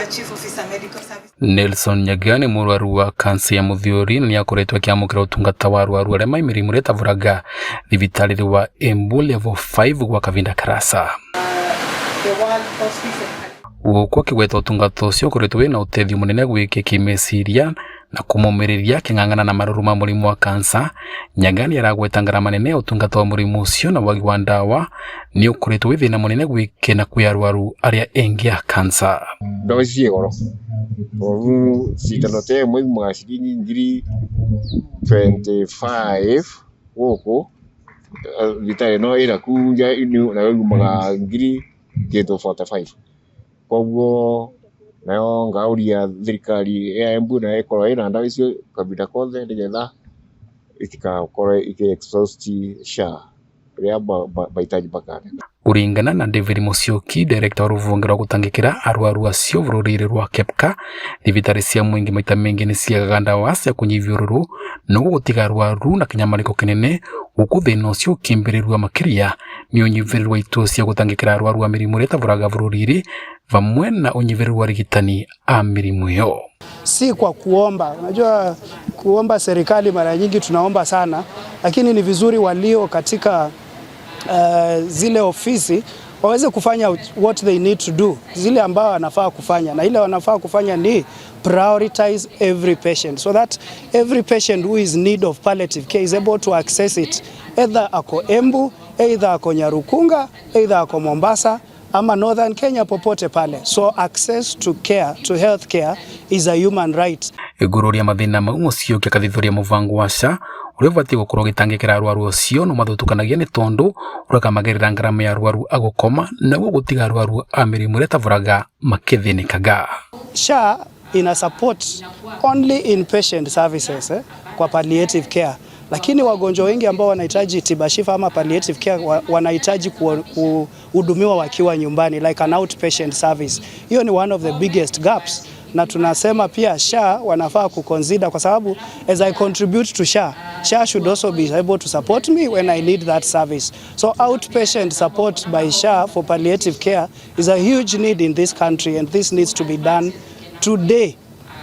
Chief Officer Medical Service. Nelson Nyagani murwaru wa kansa ya muthiori ni akoretwo akiamukira utungata wa arwaru aria maimirimu retavuraga thibitariri wa Embu level 5 gwa kavinda karasa. Uko kigweta utungata ucio ukoretwo wina utethio munene gwike kimesiria na kumumiriria king'ang'ana na maruru ma murimu wa kansa. Nyagani aragweta ngarama nene utungata wa murimu ucio na wagi wa ndawa ni ukoretwo wi thina munene gwike na kwi arwaru aria engi a kansa. Ndawa cie goro cindano te mwe mwaciringi ngiri 25 goko vitare no ira kunja inu na yumaga ngiri 45. Koguo nayo ngauria thirikari ya Embu na ekora ina ndawa icio kabida kothe ndigetha itikakore exhaust SHA ria baitaji bakane. Uringana na David Musyoki, director wa ruvunge rwa gutangikira arwaru acio bururire rwa Kepka, thibitari cia mwingi maita mengi ni ciagaga ndawa cia kunyivia ururu no gutiga arwaru na kinyamariko kinene guku thina ucio ukimbirirwa makiria ni unyivirirwa ituo cia gutangikira arwaru a mirimu retavuraga bururire vamwe na unyivirirwa rigitani a mirimu yo. Si kwa kuomba, unajua kuomba serikali mara nyingi tunaomba sana, lakini ni vizuri walio katika zile ofisi waweze kufanya what they need to do, zile ambao wanafaa kufanya, na ile wanafaa kufanya ni prioritize every patient so that every patient who is in need of palliative care is able to access it, either ako Embu, either ako Nyarukunga, either ako Mombasa ama Northern Kenya, popote pale. So access to care, to health care is a human right. Igururia mathina mau Musyoki akathithuria muvango wa SHA uria ubati gukorwo gitangikira arwaru acio no mathutukanagia ni tondu urakamagerera ngarama ya arwaru agukoma na gutiga arwaru a mirimu retavuraga makithinikaga. SHA ina support only inpatient services kwa palliative care, lakini wagonjwa wengi ambao wanahitaji tiba shifa ama palliative care wanahitaji kuhudumiwa wakiwa nyumbani, like an outpatient service. Hiyo ni one of the biggest gaps, na tunasema pia SHA wanafaa kuconsider, kwa sababu as I contribute to SHA, SHA should also be able to support me when I need that service. So outpatient support by SHA for palliative care is a huge need in this country, and this needs to be done today,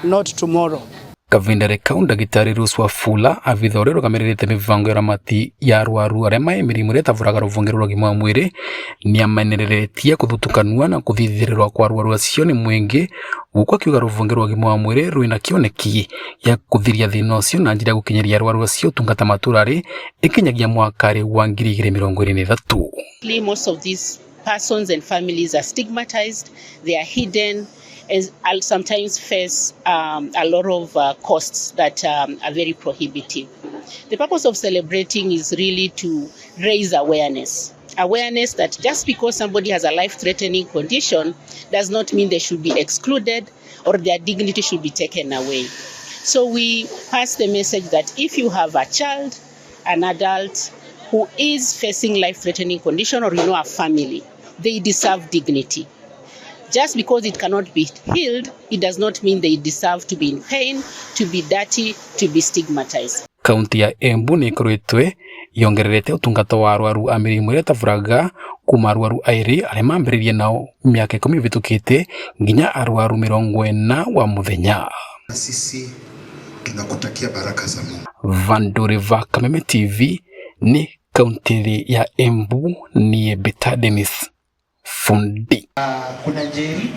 not tomorrow. Kavindare kaunda gitari Ruswa Fula avithore rugamirite mivango ya ramati ya arwaru aria maimirimu retavuraga ruvunge rwa gima mwiri ni amenereretie kuthutukanua na kuthithirirwa kwa arwaru acio ni mwingi guko kiuga ruvunge rwa gima mwiri ruina kioneki ya kuthiria thina ucio na njira gukinyeria arwaru acio tungata maturari ikinyagia mwakari wa 2023. Most of these persons and families are stigmatized, they are hidden, and sometimes face a lot of costs that are very prohibitive. The purpose of celebrating is really to raise awareness that just because somebody has a life-threatening condition does not mean they should be excluded or their dignity should be taken away. So we pass the message that if you have a child, an adult who is facing life-threatening condition, or a family, they deserve dignity. Just because it cannot be healed, it does not mean they deserve to be in pain, to be dirty, to be stigmatized. Kaunti ya Embu ni ikoretwe yongererete utungata wa arwaru a mirimu retavuraga kuma arwaru airi aria mambiririe nao miaka 10 vitukite nginya arwaru 40 wa muthenya. Sisi tunakutakia baraka za Mungu. Vandore va Kameme TV ni kaunti ya Embu ni Beta Dennis Fundi. Kuna Njeri